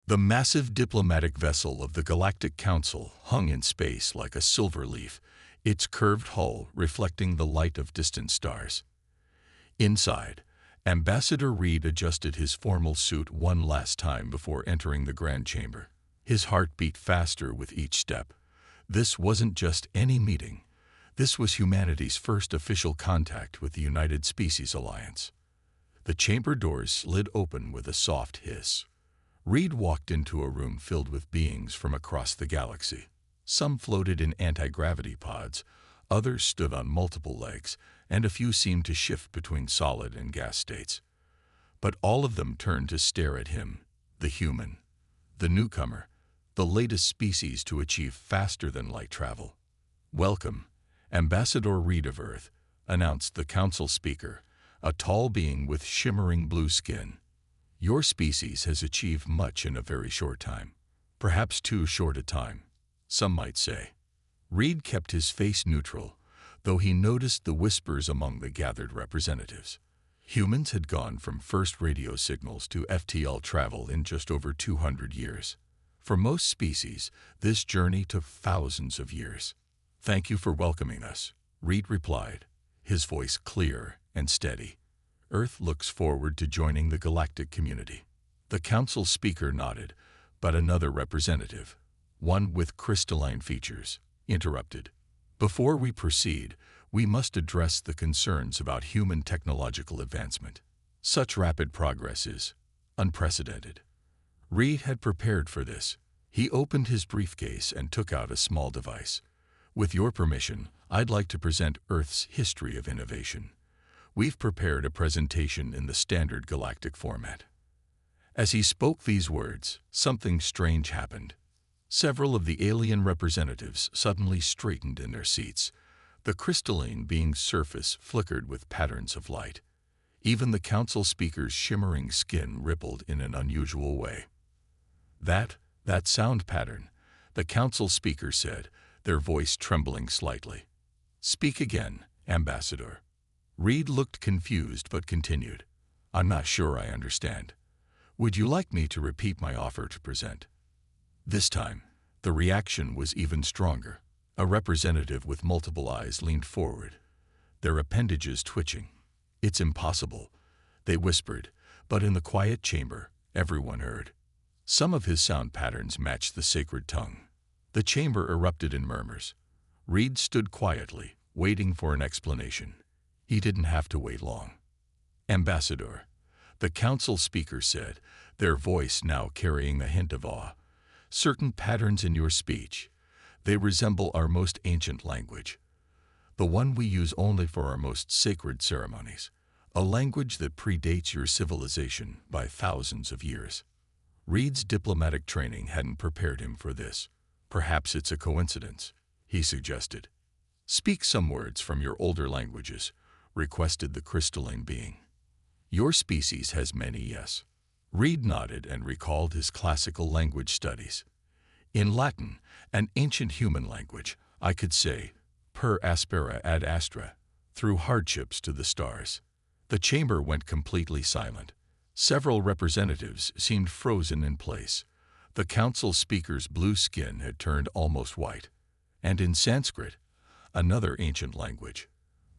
The massive diplomatic vessel of the Galactic Council hung in space like a silver leaf, its curved hull reflecting the light of distant stars. Inside, Ambassador Reed adjusted his formal suit one last time before entering the Grand Chamber. His heart beat faster with each step. This wasn't just any meeting. This was humanity's first official contact with the United Species Alliance. The chamber doors slid open with a soft hiss. Reed walked into a room filled with beings from across the galaxy. Some floated in anti-gravity pods, others stood on multiple legs, and a few seemed to shift between solid and gas states. But all of them turned to stare at him, the human, the newcomer, the latest species to achieve faster-than-light travel. "Welcome, Ambassador Reed of Earth," announced the council speaker, a tall being with shimmering blue skin. "Your species has achieved much in a very short time. Perhaps too short a time, some might say." Reed kept his face neutral, though he noticed the whispers among the gathered representatives. Humans had gone from first radio signals to FTL travel in just over 200 years. For most species, this journey took thousands of years. "Thank you for welcoming us," Reed replied, his voice clear and steady. "Earth looks forward to joining the galactic community." The council speaker nodded, but another representative, one with crystalline features, interrupted. "Before we proceed, we must address the concerns about human technological advancement. Such rapid progress is unprecedented." Reed had prepared for this. He opened his briefcase and took out a small device. "With your permission, I'd like to present Earth's history of innovation. We've prepared a presentation in the standard galactic format." As he spoke these words, something strange happened. Several of the alien representatives suddenly straightened in their seats. The crystalline being's surface flickered with patterns of light. Even the council speaker's shimmering skin rippled in an unusual way. That sound pattern," the council speaker said, their voice trembling slightly. "Speak again, Ambassador." Reed looked confused but continued. "I'm not sure I understand. Would you like me to repeat my offer to present?" This time, the reaction was even stronger. A representative with multiple eyes leaned forward, their appendages twitching. "It's impossible," they whispered, but in the quiet chamber, everyone heard. Some of his sound patterns matched the sacred tongue. The chamber erupted in murmurs. Reed stood quietly, waiting for an explanation. He didn't have to wait long. "Ambassador," the council speaker said, their voice now carrying a hint of awe, "certain patterns in your speech, they resemble our most ancient language, the one we use only for our most sacred ceremonies, a language that predates your civilization by thousands of years." Reed's diplomatic training hadn't prepared him for this. "Perhaps it's a coincidence," he suggested. "Speak some words from your older languages," requested the crystalline being. "Your species has many, yes." Reed nodded and recalled his classical language studies. "In Latin, an ancient human language, I could say, per aspera ad astra, through hardships to the stars." The chamber went completely silent. Several representatives seemed frozen in place. The council speaker's blue skin had turned almost white. And in Sanskrit, another ancient language,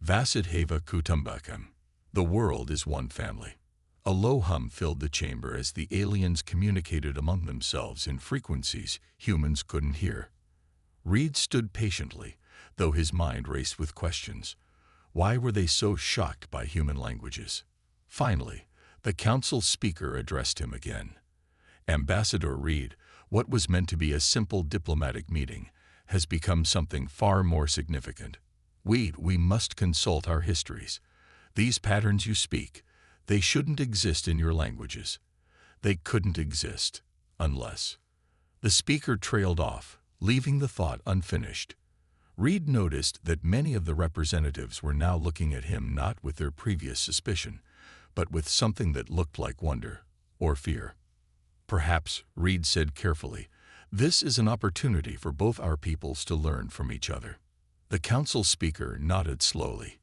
Vasudhaiva Kutumbakam, the world is one family. A low hum filled the chamber as the aliens communicated among themselves in frequencies humans couldn't hear. Reed stood patiently, though his mind raced with questions. Why were they so shocked by human languages? Finally, the council speaker addressed him again. "Ambassador Reed, what was meant to be a simple diplomatic meeting has become something far more significant. We must consult our histories. These patterns you speak, they shouldn't exist in your languages. They couldn't exist unless." The speaker trailed off, leaving the thought unfinished. Reed noticed that many of the representatives were now looking at him not with their previous suspicion, but with something that looked like wonder or fear. "Perhaps," Reed said carefully, "this is an opportunity for both our peoples to learn from each other." The council speaker nodded slowly.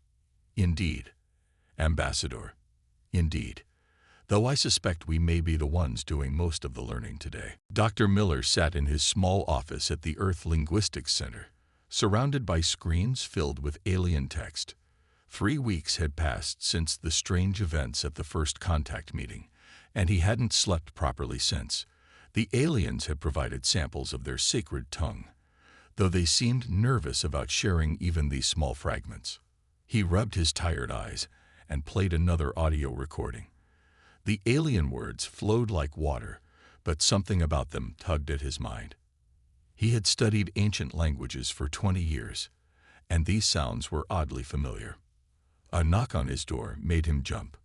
"Indeed, Ambassador, indeed." though I suspect we may be the ones doing most of the learning today. Dr. Miller sat in his small office at the Earth Linguistics Center, surrounded by screens filled with alien text. 3 weeks had passed since the strange events at the first contact meeting, and he hadn't slept properly since. The aliens had provided samples of their sacred tongue, though they seemed nervous about sharing even these small fragments. He rubbed his tired eyes and played another audio recording. The alien words flowed like water, but something about them tugged at his mind. He had studied ancient languages for 20 years, and these sounds were oddly familiar. A knock on his door made him jump.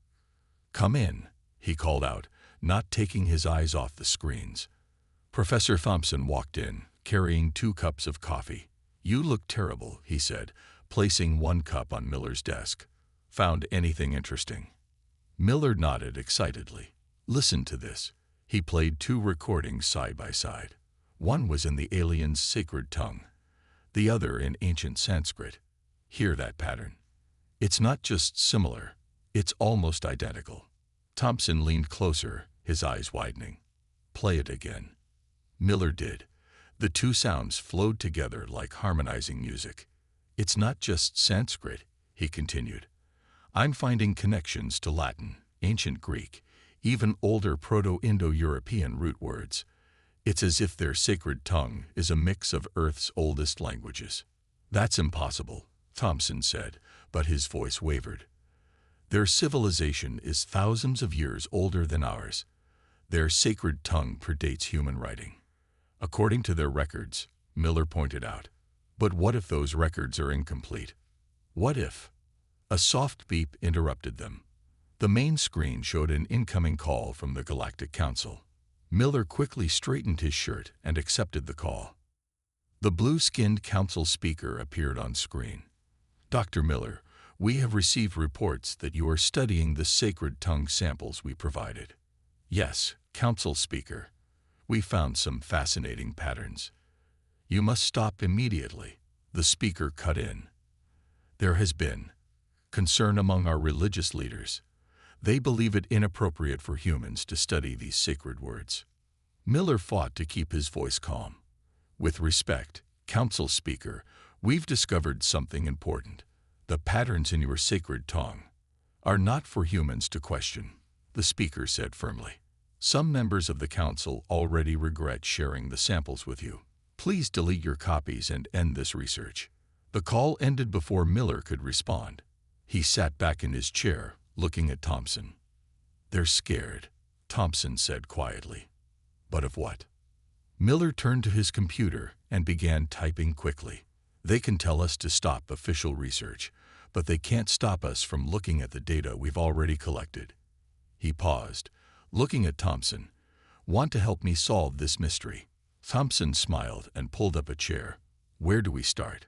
"Come in," he called out, not taking his eyes off the screens. Professor Thompson walked in, carrying 2 cups of coffee. "You look terrible," he said, placing 1 cup on Miller's desk. "Found anything interesting?" Miller nodded excitedly. "Listen to this." He played 2 recordings side by side. One was in the alien's sacred tongue, the other in ancient Sanskrit. "Hear that pattern? It's not just similar, it's almost identical." Thompson leaned closer, his eyes widening. "Play it again." Miller did. The 2 sounds flowed together like harmonizing music. "It's not just Sanskrit," he continued. "I'm finding connections to Latin, ancient Greek, even older Proto-Indo-European root words. It's as if their sacred tongue is a mix of Earth's oldest languages." "That's impossible," Thompson said, but his voice wavered. "Their civilization is thousands of years older than ours. Their sacred tongue predates human writing. According to their records," Miller pointed out. "But what if those records are incomplete? What if—" A soft beep interrupted them. The main screen showed an incoming call from the Galactic Council. Miller quickly straightened his shirt and accepted the call. The blue-skinned council speaker appeared on screen. "Dr. Miller, we have received reports that you are studying the sacred tongue samples we provided." "Yes, council speaker. We found some fascinating patterns." "You must stop immediately," the speaker cut in. "There has been concern among our religious leaders. They believe it inappropriate for humans to study these sacred words." Miller fought to keep his voice calm. "With respect, council speaker, we've discovered something important. The patterns in your sacred tongue are not for humans to question," the speaker said firmly. "Some members of the council already regret sharing the samples with you. Please delete your copies and end this research." The call ended before Miller could respond. He sat back in his chair, looking at Thompson. "They're scared," Thompson said quietly. "But of what?" Miller turned to his computer and began typing quickly. "They can tell us to stop official research, but they can't stop us from looking at the data we've already collected." He paused, looking at Thompson. "Want to help me solve this mystery?" Thompson smiled and pulled up a chair. "Where do we start?"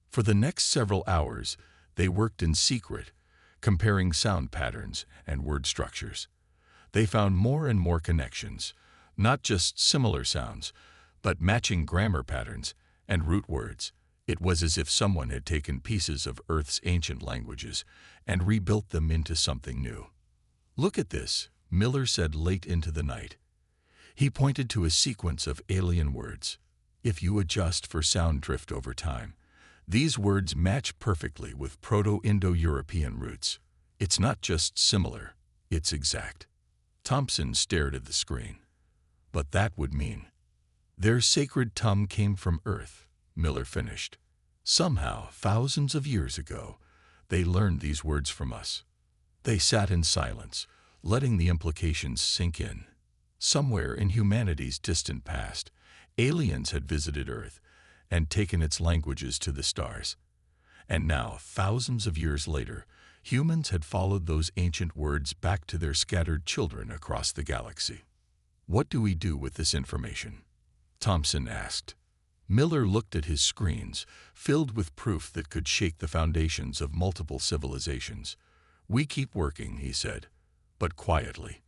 For the next several hours, they worked in secret, comparing sound patterns and word structures. They found more and more connections, not just similar sounds, but matching grammar patterns and root words. It was as if someone had taken pieces of Earth's ancient languages and rebuilt them into something new. "Look at this," Miller said late into the night. He pointed to a sequence of alien words. "If you adjust for sound drift over time, these words match perfectly with Proto-Indo-European roots. It's not just similar, it's exact." Thompson stared at the screen. "But that would mean—" "Their sacred tongue came from Earth," Miller finished. "Somehow, thousands of years ago, they learned these words from us." They sat in silence, letting the implications sink in. Somewhere in humanity's distant past, aliens had visited Earth and taken its languages to the stars. And now, thousands of years later, humans had followed those ancient words back to their scattered children across the galaxy. "What do we do with this information?" Thompson asked. Miller looked at his screens, filled with proof that could shake the foundations of multiple civilizations. "We keep working," he said, "but quietly.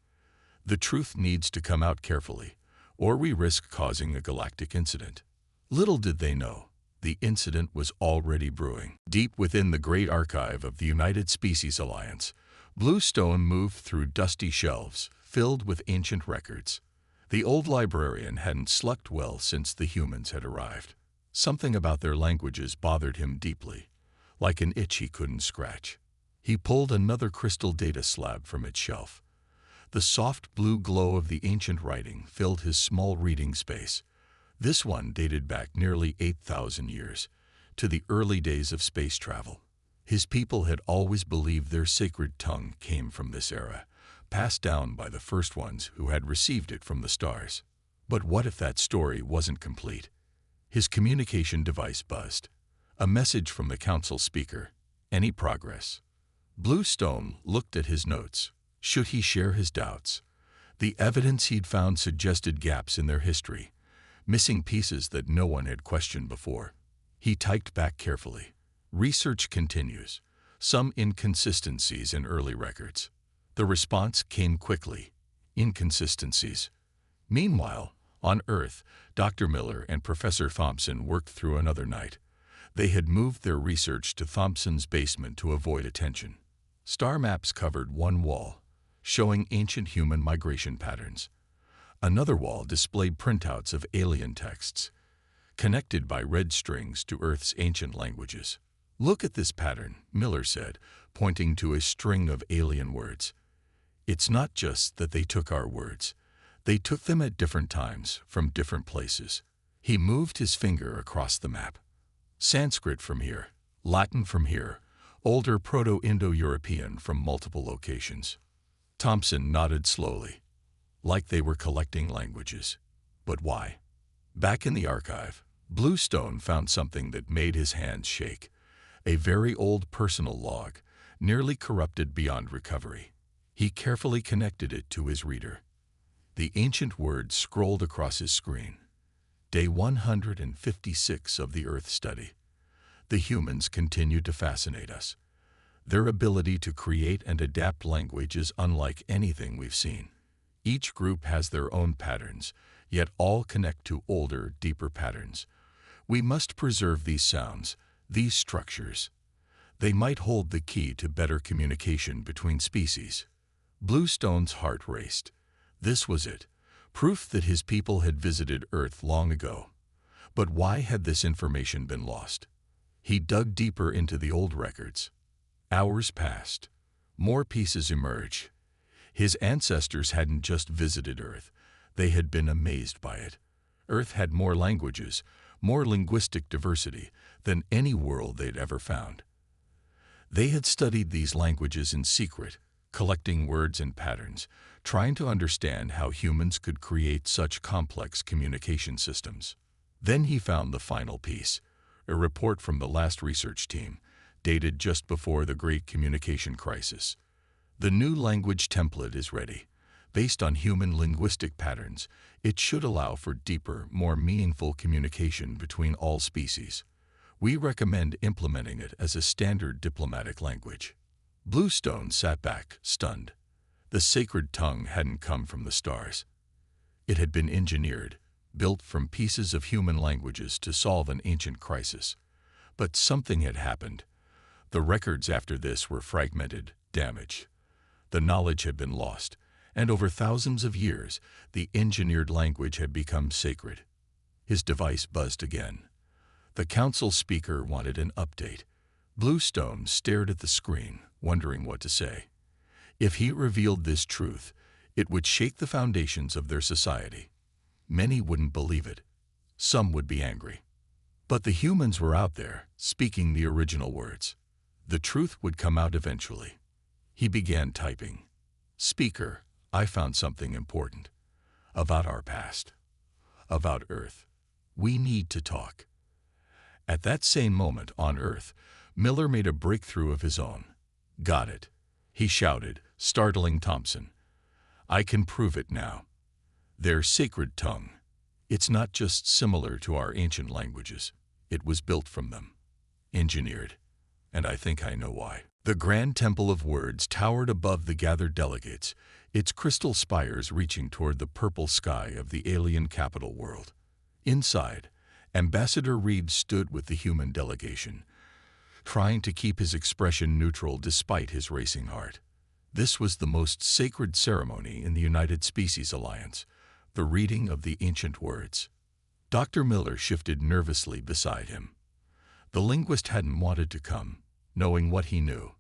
The truth needs to come out carefully, or we risk causing a galactic incident." Little did they know, the incident was already brewing. Deep within the great archive of the United Species Alliance, Bluestone moved through dusty shelves filled with ancient records. The old librarian hadn't slept well since the humans had arrived. Something about their languages bothered him deeply, like an itch he couldn't scratch. He pulled another crystal data slab from its shelf. The soft blue glow of the ancient writing filled his small reading space. This one dated back nearly 8,000 years, to the early days of space travel. His people had always believed their sacred tongue came from this era, passed down by the first ones who had received it from the stars. But what if that story wasn't complete? His communication device buzzed. A message from the council speaker. Any progress? Bluestone looked at his notes. Should he share his doubts? The evidence he'd found suggested gaps in their history, missing pieces that no one had questioned before. He typed back carefully. Research continues. Some inconsistencies in early records. The response came quickly. Inconsistencies. Meanwhile, on Earth, Dr. Miller and Professor Thompson worked through another night. They had moved their research to Thompson's basement to avoid attention. Star maps covered one wall, showing ancient human migration patterns. Another wall displayed printouts of alien texts, connected by red strings to Earth's ancient languages. Look at this pattern, Miller said, pointing to a string of alien words. It's not just that they took our words. They took them at different times, from different places. He moved his finger across the map. Sanskrit from here, Latin from here, older Proto-Indo-European from multiple locations. Thompson nodded slowly, like they were collecting languages. But why? Back in the archive, Bluestone found something that made his hands shake. A very old personal log, nearly corrupted beyond recovery. He carefully connected it to his reader. The ancient words scrolled across his screen. Day 156 of the Earth study. The humans continued to fascinate us. Their ability to create and adapt language is unlike anything we've seen. Each group has their own patterns, yet all connect to older, deeper patterns. We must preserve these sounds, these structures. They might hold the key to better communication between species. Bluestone's heart raced. This was it, proof that his people had visited Earth long ago. But why had this information been lost? He dug deeper into the old records. Hours passed. More pieces emerged. His ancestors hadn't just visited Earth. They had been amazed by it. Earth had more languages, more linguistic diversity than any world they'd ever found. They had studied these languages in secret, collecting words and patterns, trying to understand how humans could create such complex communication systems. Then he found the final piece, a report from the last research team, dated just before the Great Communication Crisis. The new language template is ready. Based on human linguistic patterns, it should allow for deeper, more meaningful communication between all species. We recommend implementing it as a standard diplomatic language. Bluestone sat back, stunned. The sacred tongue hadn't come from the stars. It had been engineered, built from pieces of human languages to solve an ancient crisis. But something had happened. The records after this were fragmented, damaged. The knowledge had been lost, and over thousands of years, the engineered language had become sacred. His device buzzed again. The council speaker wanted an update. Bluestone stared at the screen, wondering what to say. If he revealed this truth, it would shake the foundations of their society. Many wouldn't believe it. Some would be angry. But the humans were out there, speaking the original words. The truth would come out eventually. He began typing. Speaker, I found something important. About our past. About Earth. We need to talk. At that same moment on Earth, Miller made a breakthrough of his own. Got it, he shouted, startling Thompson. I can prove it now. Their sacred tongue. It's not just similar to our ancient languages. It was built from them. Engineered. And I think I know why. The grand temple of words towered above the gathered delegates, its crystal spires reaching toward the purple sky of the alien capital world. Inside, Ambassador Reed stood with the human delegation, trying to keep his expression neutral despite his racing heart. This was the most sacred ceremony in the United Species Alliance, the reading of the ancient words. Dr. Miller shifted nervously beside him. The linguist hadn't wanted to come, knowing what he knew.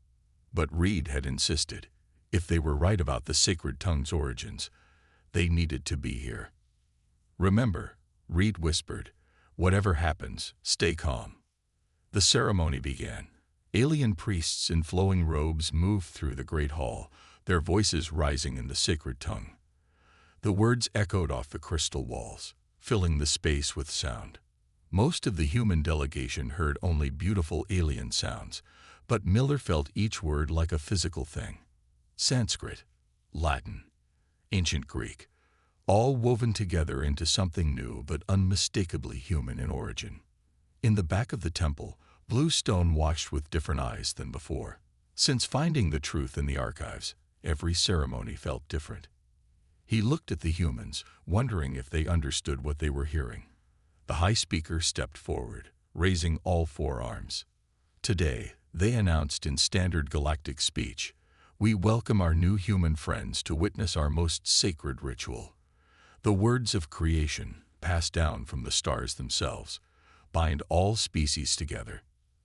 But Reed had insisted. If they were right about the sacred tongue's origins, they needed to be here. "Remember," Reed whispered, "whatever happens, stay calm." The ceremony began. Alien priests in flowing robes moved through the great hall, their voices rising in the sacred tongue. The words echoed off the crystal walls, filling the space with sound. Most of the human delegation heard only beautiful alien sounds, but Miller felt each word like a physical thing. Sanskrit, Latin, ancient Greek, all woven together into something new but unmistakably human in origin. In the back of the temple, Bluestone watched with different eyes than before. Since finding the truth in the archives, every ceremony felt different. He looked at the humans, wondering if they understood what they were hearing. The High Speaker stepped forward, raising all four arms. Today, they announced in standard galactic speech, "We welcome our new human friends to witness our most sacred ritual." The words of creation, passed down from the stars themselves, bind all species together.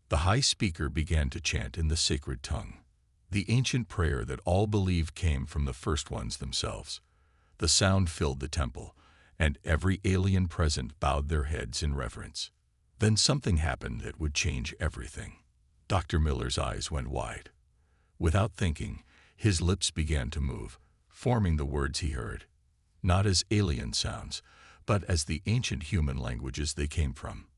The High Speaker began to chant in the sacred tongue, the ancient prayer that all believe came from the first ones themselves. The sound filled the temple, and every alien present bowed their heads in reverence. Then something happened that would change everything. Dr. Miller's eyes went wide. Without thinking, his lips began to move, forming the words he heard, not as alien sounds, but as the ancient human languages they came from.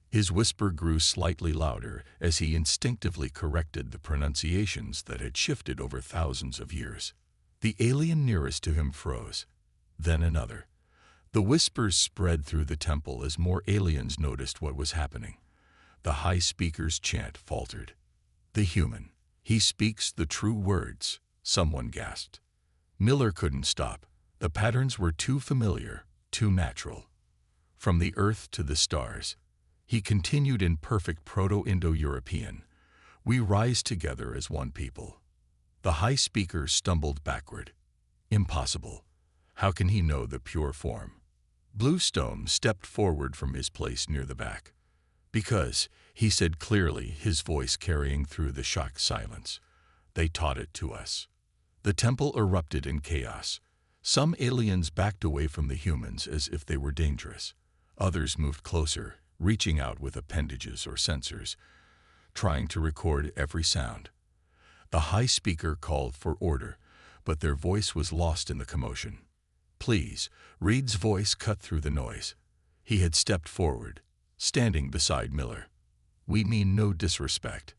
His whisper grew slightly louder as he instinctively corrected the pronunciations that had shifted over thousands of years. The alien nearest to him froze, then another. The whispers spread through the temple as more aliens noticed what was happening. The High Speaker's chant faltered. "The human. He speaks the true words," someone gasped. Miller couldn't stop. The patterns were too familiar, too natural. From the earth to the stars, he continued in perfect Proto-Indo-European. "We rise together as one people." The High Speaker stumbled backward. Impossible. How can he know the pure form? Bluestone stepped forward from his place near the back. "Because," he said clearly, his voice carrying through the shocked silence, "they taught it to us." The temple erupted in chaos. Some aliens backed away from the humans as if they were dangerous. Others moved closer, reaching out with appendages or sensors, trying to record every sound. The High Speaker called for order, but their voice was lost in the commotion. "Please," Reed's voice cut through the noise. He had stepped forward, standing beside Miller. "We mean no disrespect,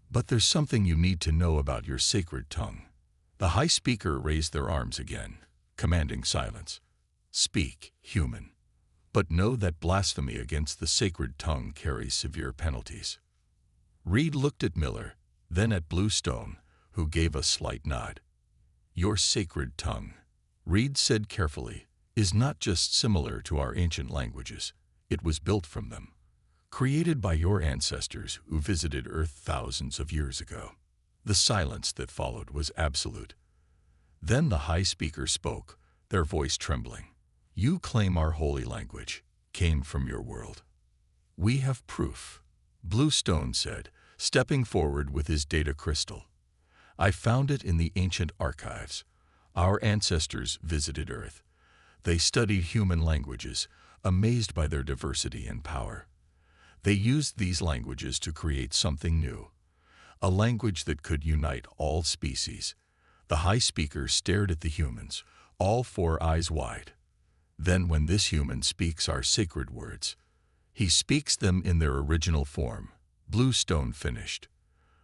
but there's something you need to know about your sacred tongue." The High Speaker raised their arms again, commanding silence. "Speak, human. But know that blasphemy against the sacred tongue carries severe penalties." Reed looked at Miller, then at Bluestone, who gave a slight nod. "Your sacred tongue," Reed said carefully, "is not just similar to our ancient languages. It was built from them, created by your ancestors who visited Earth thousands of years ago." The silence that followed was absolute. Then the High Speaker spoke, their voice trembling. "You claim our holy language came from your world. We have proof," Bluestone said, stepping forward with his data crystal. "I found it in the ancient archives. Our ancestors visited Earth. They studied human languages, amazed by their diversity and power. They used these languages to create something new, a language that could unite all species." The High Speaker stared at the humans, all four eyes wide. "Then when this human speaks our sacred words, he speaks them in their original form," Bluestone finished,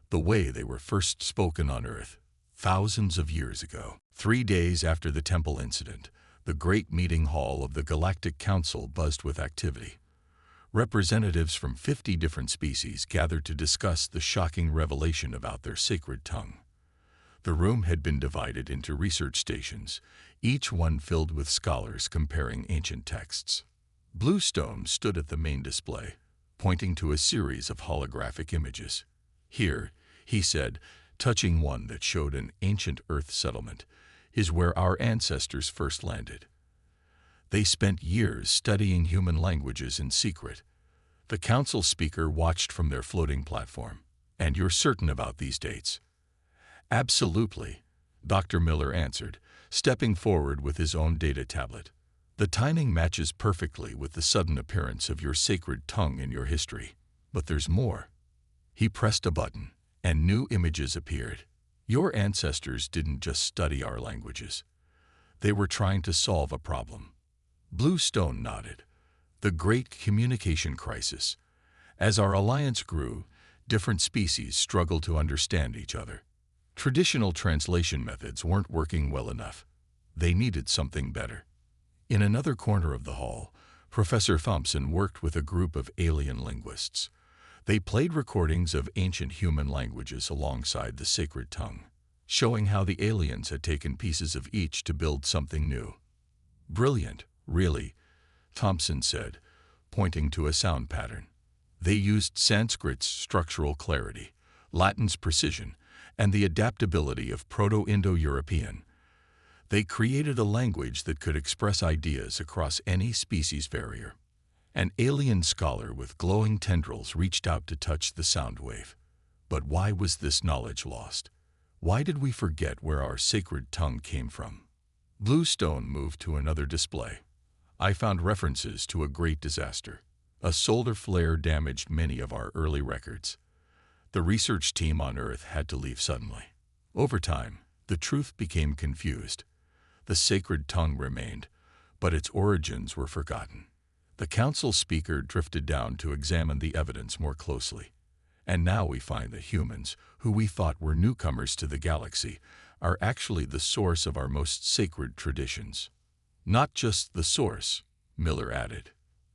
"the way they were first spoken on Earth, thousands of years ago." 3 days after the temple incident, the great meeting hall of the Galactic Council buzzed with activity. Representatives from 50 different species gathered to discuss the shocking revelation about their sacred tongue. The room had been divided into research stations, each one filled with scholars comparing ancient texts. Bluestone stood at the main display, pointing to a series of holographic images. "Here," he said, touching one that showed an ancient Earth settlement, is where our ancestors first landed. They spent years studying human languages in secret. The council speaker watched from their floating platform. And you're certain about these dates? Absolutely, Dr. Miller answered, stepping forward with his own data tablet. The timing matches perfectly with the sudden appearance of your sacred tongue in your history. But there's more. He pressed a button, and new images appeared. Your ancestors didn't just study our languages. They were trying to solve a problem. Bluestone nodded. The Great Communication Crisis. As our alliance grew, different species struggled to understand each other. Traditional translation methods weren't working well enough. They needed something better. In another corner of the hall, Professor Thompson worked with a group of alien linguists. They played recordings of ancient human languages alongside the sacred tongue, showing how the aliens had taken pieces of each to build something new. Brilliant, really, Thompson said, pointing to a sound pattern. They used Sanskrit's structural clarity, Latin's precision, and the adaptability of Proto-Indo-European. They created a language that could express ideas across any species barrier. An alien scholar with glowing tendrils reached out to touch the sound wave. But why was this knowledge lost? Why did we forget where our sacred tongue came from? Bluestone moved to another display. I found references to a great disaster. A solar flare damaged many of our early records. The research team on Earth had to leave suddenly. Over time, the truth became confused. The sacred tongue remained, but its origins were forgotten. The council speaker drifted down to examine the evidence more closely. And now we find that humans, who we thought were newcomers to the galaxy, are actually the source of our most sacred traditions. Not just the source, Miller added.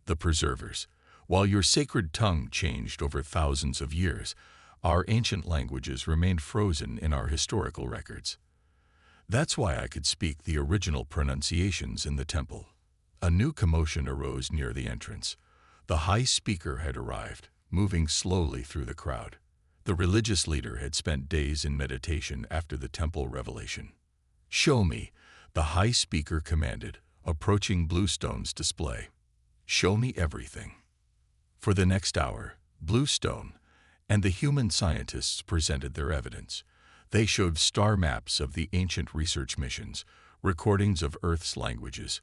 The preservers. While your sacred tongue changed over thousands of years, our ancient languages remained frozen in our historical records. That's why I could speak the original pronunciations in the temple. A new commotion arose near the entrance. The high speaker had arrived, moving slowly through the crowd. The religious leader had spent days in meditation after the temple revelation. "Show me," the high speaker commanded, approaching Bluestone's display. "Show me everything." For the next hour, Bluestone and the human scientists presented their evidence. They showed star maps of the ancient research missions, recordings of Earth's languages,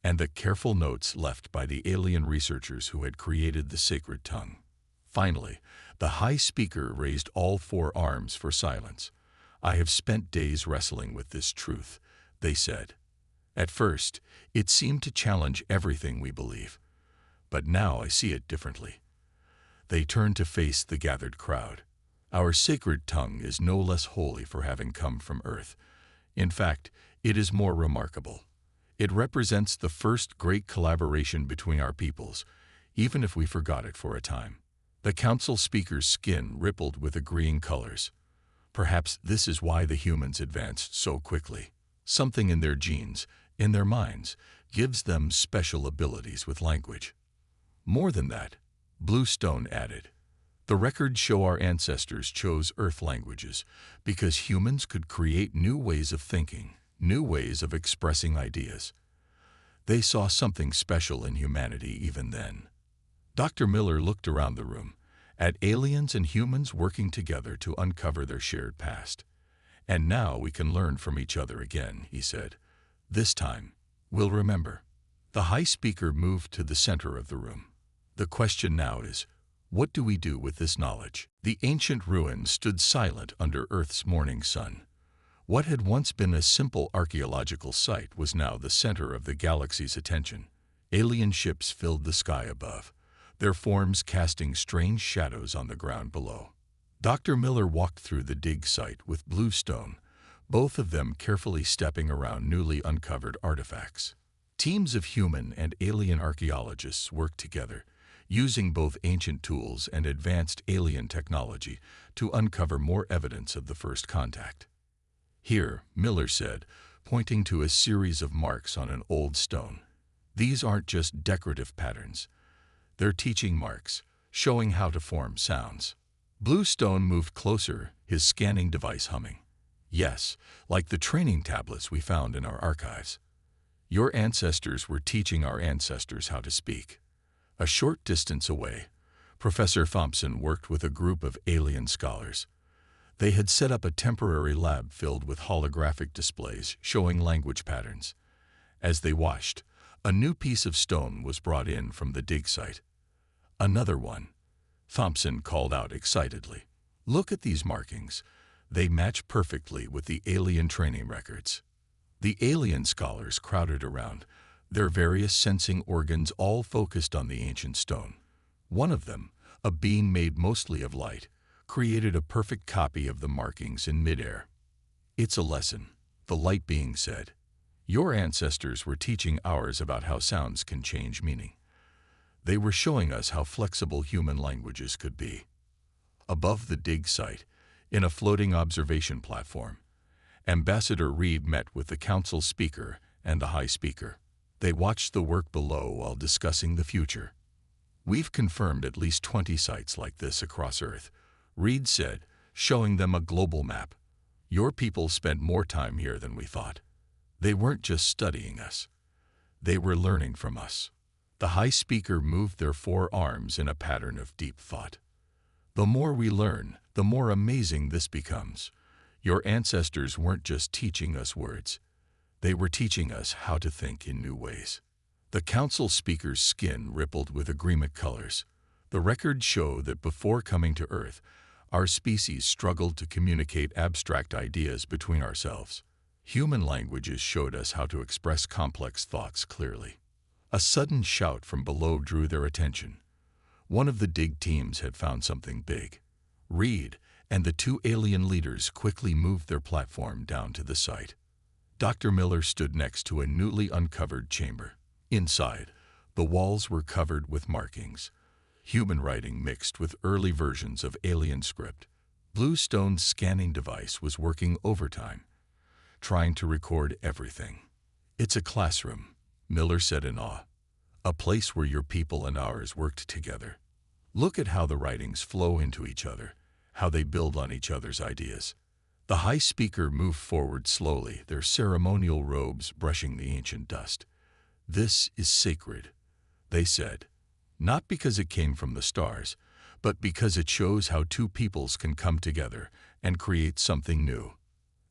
and the careful notes left by the alien researchers who had created the sacred tongue. Finally, the high speaker raised all four arms for silence. "I have spent days wrestling with this truth," they said. "At first, it seemed to challenge everything we believe. But now I see it differently." They turned to face the gathered crowd. "Our sacred tongue is no less holy for having come from Earth. In fact, it is more remarkable. It represents the first great collaboration between our peoples, even if we forgot it for a time." The council speaker's skin rippled with agreeing colors. Perhaps this is why the humans advanced so quickly. Something in their genes, in their minds, gives them special abilities with language. More than that, Bluestone added, the records show our ancestors chose Earth languages because humans could create new ways of thinking, new ways of expressing ideas. They saw something special in humanity even then. Dr. Miller looked around the room, at aliens and humans working together to uncover their shared past. "And now we can learn from each other again," he said. "This time, we'll remember." The high speaker moved to the center of the room. "The question now is, what do we do with this knowledge?" The ancient ruins stood silent under Earth's morning sun. What had once been a simple archaeological site was now the center of the galaxy's attention. Alien ships filled the sky above, their forms casting strange shadows on the ground below. Dr. Miller walked through the dig site with Bluestone, both of them carefully stepping around newly uncovered artifacts. Teams of human and alien archaeologists worked together, using both ancient tools and advanced alien technology to uncover more evidence of the first contact. "Here," Miller said, pointing to a series of marks on an old stone. "These aren't just decorative patterns. They're teaching marks, showing how to form sounds." Bluestone moved closer, his scanning device humming. Yes, like the training tablets we found in our archives. Your ancestors were teaching our ancestors how to speak. A short distance away, Professor Thompson worked with a group of alien scholars. They had set up a temporary lab filled with holographic displays showing language patterns. As they watched, a new piece of stone was brought in from the dig site. Another one, Thompson called out excitedly. Look at these markings. They match perfectly with the alien training records. The alien scholars crowded around, their various sensing organs all focused on the ancient stone. One of them, a being made mostly of light, created a perfect copy of the markings in midair. It's a lesson, the light being said. Your ancestors were teaching ours about how sounds can change meaning. They were showing us how flexible human languages could be. Above the dig site, in a floating observation platform, Ambassador Reed met with the council speaker and the high speaker. They watched the work below while discussing the future. We've confirmed at least 20 sites like this across Earth, Reed said, showing them a global map. Your people spent more time here than we thought. They weren't just studying us. They were learning from us. The high speaker moved their four arms in a pattern of deep thought. The more we learn, the more amazing this becomes. Your ancestors weren't just teaching us words. They were teaching us how to think in new ways. The council speaker's skin rippled with agreement colors. The records show that before coming to Earth, our species struggled to communicate abstract ideas between ourselves. Human languages showed us how to express complex thoughts clearly. A sudden shout from below drew their attention. One of the dig teams had found something big. Reed and the two alien leaders quickly moved their platform down to the site. Dr. Miller stood next to a newly uncovered chamber. Inside, the walls were covered with markings, human writing mixed with early versions of alien script. Bluestone's scanning device was working overtime, trying to record everything. It's a classroom, Miller said in awe. A place where your people and ours worked together. Look at how the writings flow into each other, how they build on each other's ideas. The high speaker moved forward slowly, their ceremonial robes brushing the ancient dust. This is sacred, they said, not because it came from the stars, but because it shows how two peoples can come together and create something new.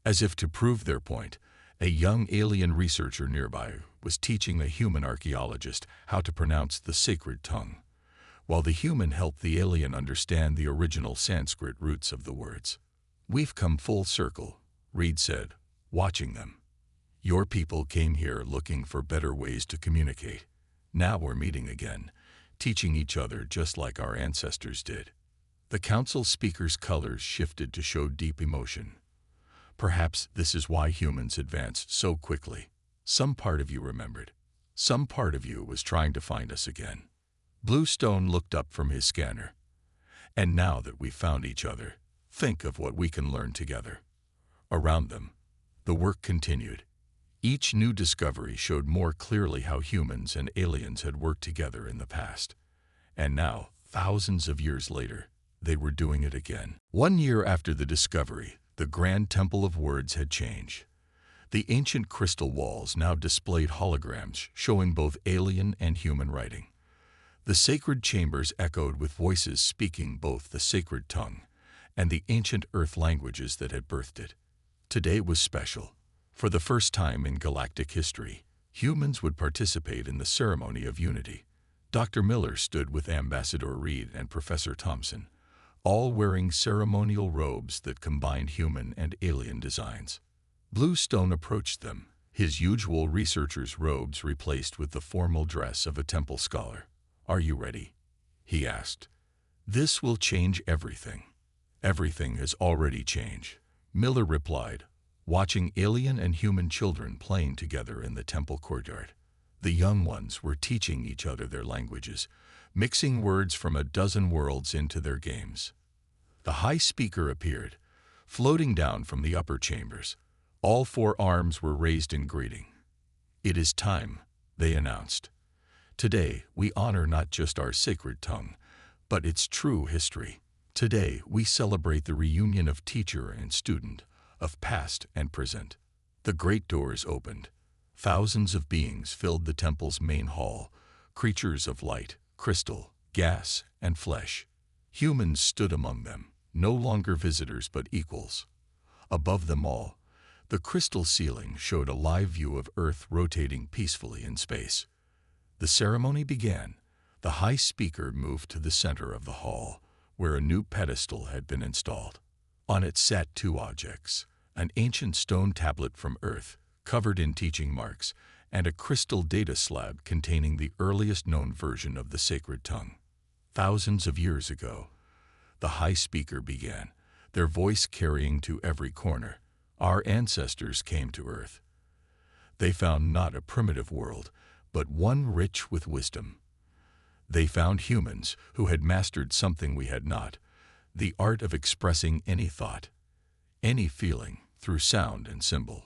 As if to prove their point, a young alien researcher nearby was teaching a human archaeologist how to pronounce the sacred tongue, while the human helped the alien understand the original Sanskrit roots of the words. We've come full circle, Reed said, watching them. Your people came here looking for better ways to communicate. Now we're meeting again, teaching each other just like our ancestors did. The council speaker's colors shifted to show deep emotion. Perhaps this is why humans advanced so quickly. Some part of you remembered. Some part of you was trying to find us again. Bluestone looked up from his scanner. And now that we've found each other, think of what we can learn together. Around them, the work continued. Each new discovery showed more clearly how humans and aliens had worked together in the past. And now, thousands of years later, they were doing it again. 1 year after the discovery, the Grand Temple of Words had changed. The ancient crystal walls now displayed holograms showing both alien and human writing. The sacred chambers echoed with voices speaking both the sacred tongue and the ancient earth languages that had birthed it. Today was special. For the first time in galactic history, humans would participate in the ceremony of unity. Dr. Miller stood with Ambassador Reed and Professor Thompson, all wearing ceremonial robes that combined human and alien designs. Bluestone approached them, his usual researcher's robes replaced with the formal dress of a temple scholar. Are you ready? He asked. This will change everything. Everything has already changed, Miller replied, watching alien and human children playing together in the temple courtyard. The young ones were teaching each other their languages, mixing words from a dozen worlds into their games. The high speaker appeared, floating down from the upper chambers. All four arms were raised in greeting. It is time, they announced. Today, we honor not just our sacred tongue, but its true history. Today, we celebrate the reunion of teacher and student, of past and present. The great doors opened. Thousands of beings filled the temple's main hall, creatures of light, crystal, gas, and flesh. Humans stood among them, no longer visitors but equals. Above them all, the crystal ceiling showed a live view of Earth rotating peacefully in space. The ceremony began. The high speaker moved to the center of the hall, where a new pedestal had been installed. On it sat two objects, an ancient stone tablet from Earth, covered in teaching marks, and a crystal data slab containing the earliest known version of the sacred tongue. Thousands of years ago, the high speaker began, their voice carrying to every corner. Our ancestors came to Earth. They found not a primitive world, but one rich with wisdom. They found humans who had mastered something we had not, the art of expressing any thought, any feeling, through sound and symbol.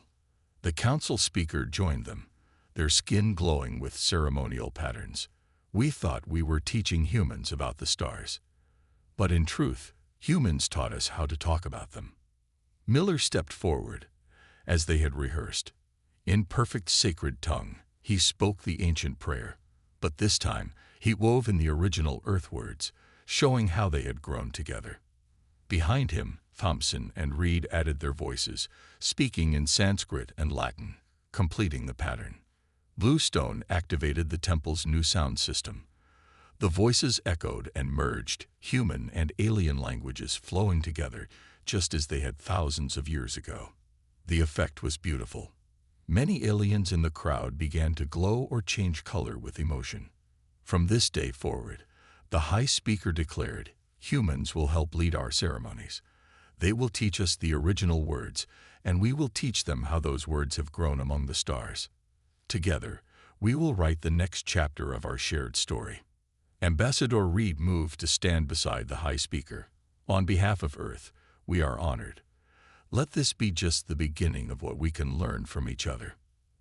The council speaker joined them, their skin glowing with ceremonial patterns. We thought we were teaching humans about the stars. But in truth, humans taught us how to talk about them. Miller stepped forward, as they had rehearsed. In perfect sacred tongue, he spoke the ancient prayer, but this time he wove in the original Earth words, showing how they had grown together. Behind him, Thompson and Reed added their voices, speaking in Sanskrit and Latin, completing the pattern. Bluestone activated the temple's new sound system. The voices echoed and merged, human and alien languages flowing together, just as they had thousands of years ago. The effect was beautiful. Many aliens in the crowd began to glow or change color with emotion. From this day forward, the high speaker declared, humans will help lead our ceremonies. They will teach us the original words, and we will teach them how those words have grown among the stars. Together, we will write the next chapter of our shared story. Ambassador Reed moved to stand beside the high speaker. On behalf of Earth, we are honored. Let this be just the beginning of what we can learn from each other.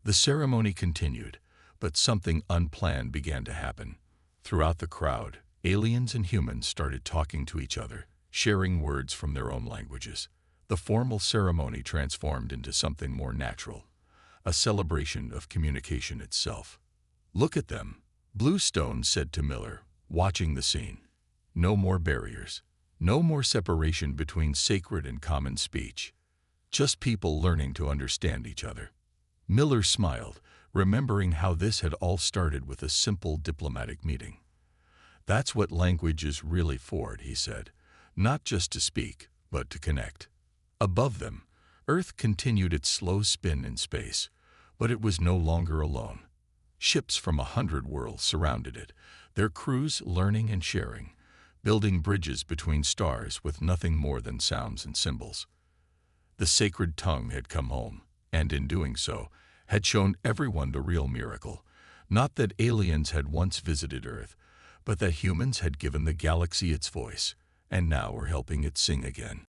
The ceremony continued, but something unplanned began to happen. Throughout the crowd, aliens and humans started talking to each other, sharing words from their own languages. The formal ceremony transformed into something more natural, a celebration of communication itself. Look at them, Bluestone said to Miller, watching the scene. No more barriers. No more separation between sacred and common speech. Just people learning to understand each other. Miller smiled, remembering how this had all started with a simple diplomatic meeting. That's what language is really for, he said. Not just to speak, but to connect. Above them, Earth continued its slow spin in space, but it was no longer alone. Ships from 100 worlds surrounded it, their crews learning and sharing, building bridges between stars with nothing more than sounds and symbols. The sacred tongue had come home, and in doing so, had shown everyone the real miracle. Not that aliens had once visited Earth, but that humans had given the galaxy its voice, and now were helping it sing again.